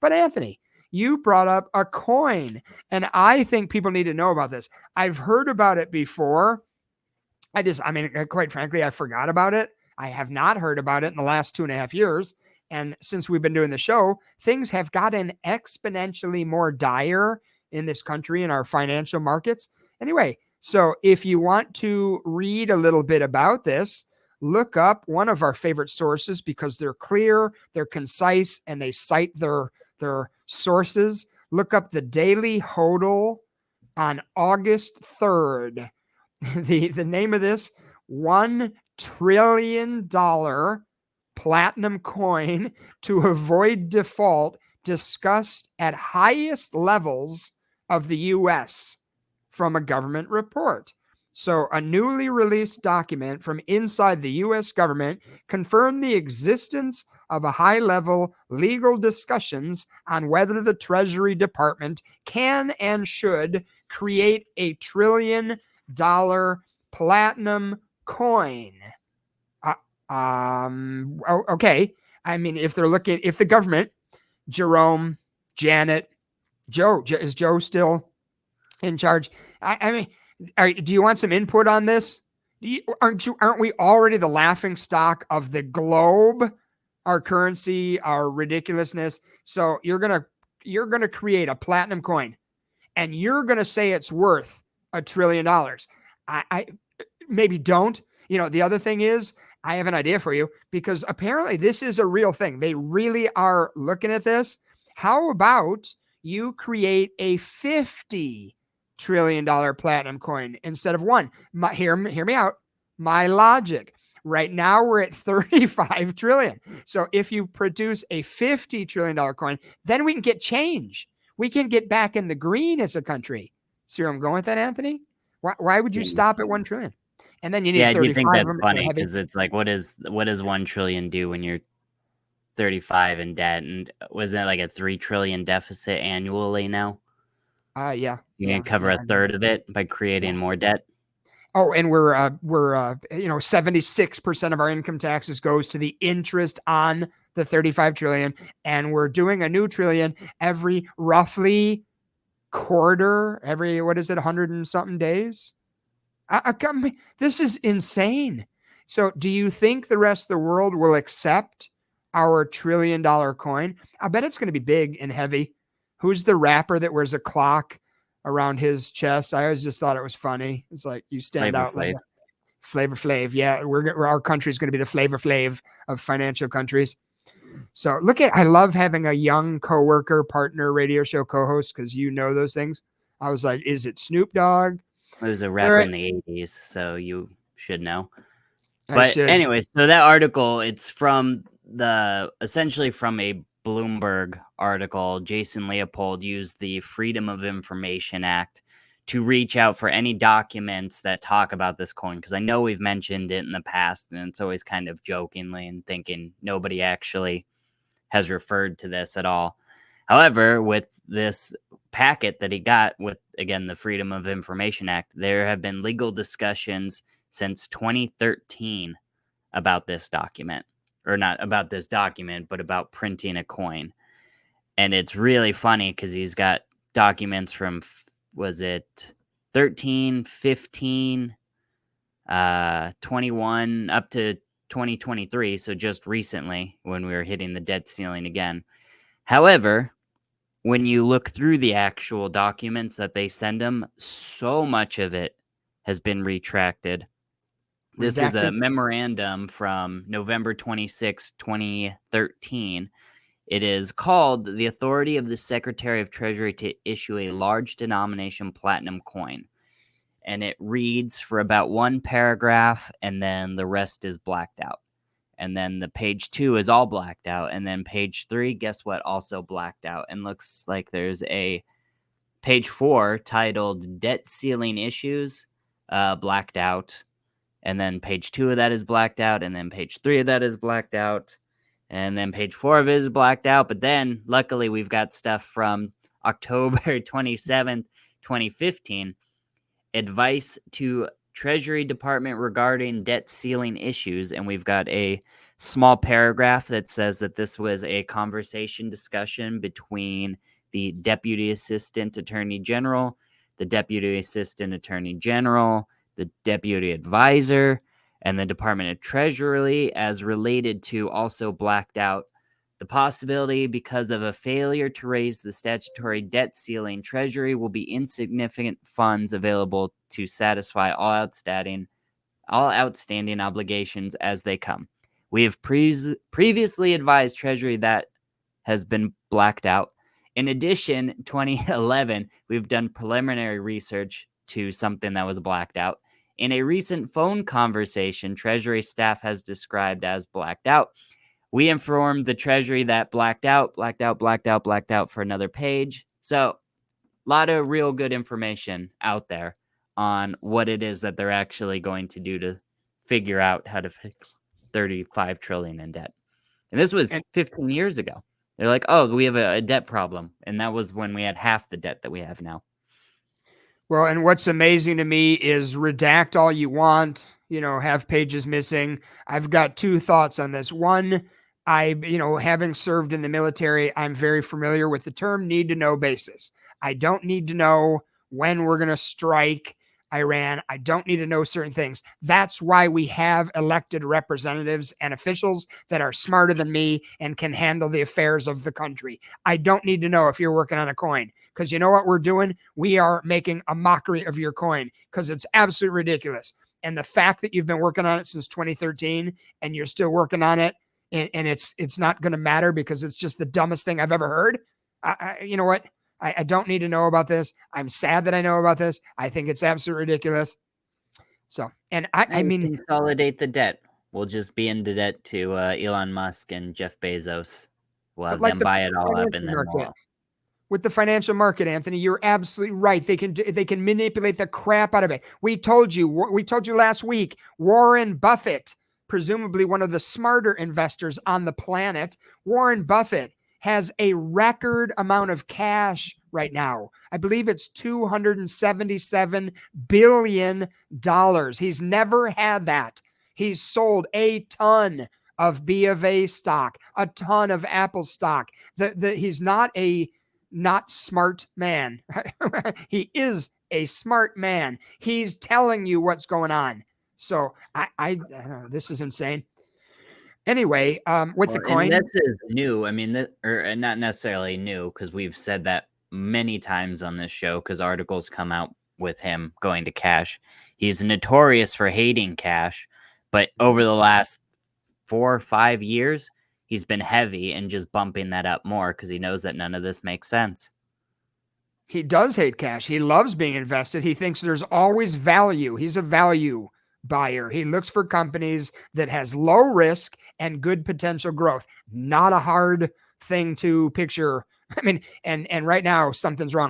But Anthony, you brought up a coin, and I think people need to know about this. I've heard about it before. Quite frankly, I forgot about it. I have not heard about it in the last 2.5 years. And since we've been doing the show, things have gotten exponentially more dire in this country, in our financial markets. Anyway, so if you want to read a little bit about this, look up one of our favorite sources because they're clear, they're concise, and they cite their sources. Look up the Daily Hodl on August 3rd. The name of this, $1 trillion platinum coin to avoid default, discussed at highest levels of the U.S. from a government report. So a newly released document from inside the U.S. government confirmed the existence of a high-level legal discussions on whether the Treasury Department can and should create a $1 trillion platinum coin. Okay. I mean, if the government, Jerome, Janet, Joe, is Joe still in charge? Do you want some input on this? Aren't we already the laughing stock of the globe? Our currency, our ridiculousness. So you're gonna create a platinum coin, and you're gonna say it's worth $1 trillion. I maybe don't. The other thing is, I have an idea for you, because apparently this is a real thing. They really are looking at this. How about you create a $50 trillion platinum coin instead of one? Hear me out. My logic. Right now we're at 35 trillion. So if you produce a $50 trillion coin, then we can get change. We can get back in the green as a country. See where I'm going with that, Anthony? Why would you stop at 1 trillion? And then you need 35. Do you think that's funny? Because it's like, what does 1 trillion do when you're 35 in debt? And wasn't it like a 3 trillion deficit annually now? Yeah. You can cover a third of it by creating more debt. Oh, and we're 76% of our income taxes goes to the interest on the 35 trillion, and we're doing a new trillion every roughly quarter, every 100 and something days. This is insane. So do you think the rest of the world will accept our $1 trillion coin? I bet it's going to be big and heavy. Who's the rapper that wears a clock around his chest? I always just thought it was funny. It's like you stand out like Flavor Flav. Yeah, our country's going to be the Flavor Flav of financial countries. So I love having a young coworker, partner, radio show co-host, because those things. I was like, is it Snoop Dogg? It was a rapper in the 80s, so you should know. But anyway, so that article, it's essentially from a Bloomberg article. Jason Leopold used the Freedom of Information Act to reach out for any documents that talk about this coin, because I know we've mentioned it in the past, and it's always kind of jokingly and thinking nobody actually has referred to this at all. However, with this packet that he got with, again, the Freedom of Information Act, there have been legal discussions since 2013 about this document. Or not about this document, but about printing a coin. And it's really funny because he's got documents from, was it 13, 15, 21, up to 2023. So just recently when we were hitting the debt ceiling again. However, when you look through the actual documents that they send them, so much of it has been retracted. This is a memorandum from November 26, 2013. It is called the authority of the Secretary of Treasury to issue a large denomination platinum coin. And it reads for about one paragraph, and then the rest is blacked out. And then the page 2 is all blacked out. And then page 3, guess what? Also blacked out. And looks like there's a page 4 titled Debt Ceiling Issues, blacked out. And then page 2 of that is blacked out. And then page 3 of that is blacked out. And then page 4 of it is blacked out. But then, luckily, we've got stuff from October 27th, 2015. Advice to Treasury Department regarding debt ceiling issues. And we've got a small paragraph that says that this was a conversation discussion between the Deputy Assistant Attorney General, the Deputy Assistant Attorney General, the Deputy Advisor, and the Department of Treasury, as related to also blacked out the possibility because of a failure to raise the statutory debt ceiling. Treasury will be insignificant funds available to satisfy all outstanding obligations as they come. We have previously advised Treasury that has been blacked out. In addition, 2011, we've done preliminary research to something that was blacked out. In a recent phone conversation, Treasury staff has described as blacked out. We informed the Treasury that blacked out for another page. So, a lot of real good information out there on what it is that they're actually going to do to figure out how to fix 35 trillion in debt. And this was 15 years ago. They're like, oh, we have a debt problem. And that was when we had half the debt that we have now. Well, and what's amazing to me is redact all you want, have pages missing. I've got two thoughts on this. One, having served in the military, I'm very familiar with the term need to know basis. I don't need to know when we're going to strike Iran. I don't need to know certain things. That's why we have elected representatives and officials that are smarter than me and can handle the affairs of the country. I don't need to know if you're working on a coin, because you know what we're doing? We are making a mockery of your coin because it's absolutely ridiculous. And the fact that you've been working on it since 2013 and you're still working on it, and it's not going to matter because it's just the dumbest thing I've ever heard. You know what? I don't need to know about this. I'm sad that I know about this. I think it's absolutely ridiculous. So, and I mean, consolidate the debt. We'll just be into debt to Elon Musk and Jeff Bezos. We'll have them buy it all up and then we'll... With the financial market, Anthony, you're absolutely right. They can manipulate the crap out of it. We told you last week, Warren Buffett, presumably one of the smarter investors on the planet, Warren Buffett has a record amount of cash right now. I believe it's $277 billion. He's never had that. He's sold a ton of B of A stock, a ton of Apple stock. He's not a not smart man. He is a smart man. He's telling you what's going on. So I don't know, this is insane. Anyway, with the coin, this is new. I mean, or not necessarily new, because we've said that many times on this show, because articles come out with him going to cash. He's notorious for hating cash, but over the last 4 or 5 years, he's been heavy and just bumping that up more because he knows that none of this makes sense. He does hate cash. He loves being invested. He thinks there's always value. He's a value buyer. He looks for companies that has low risk and good potential growth. Not a hard thing to picture. I mean, and right now something's wrong.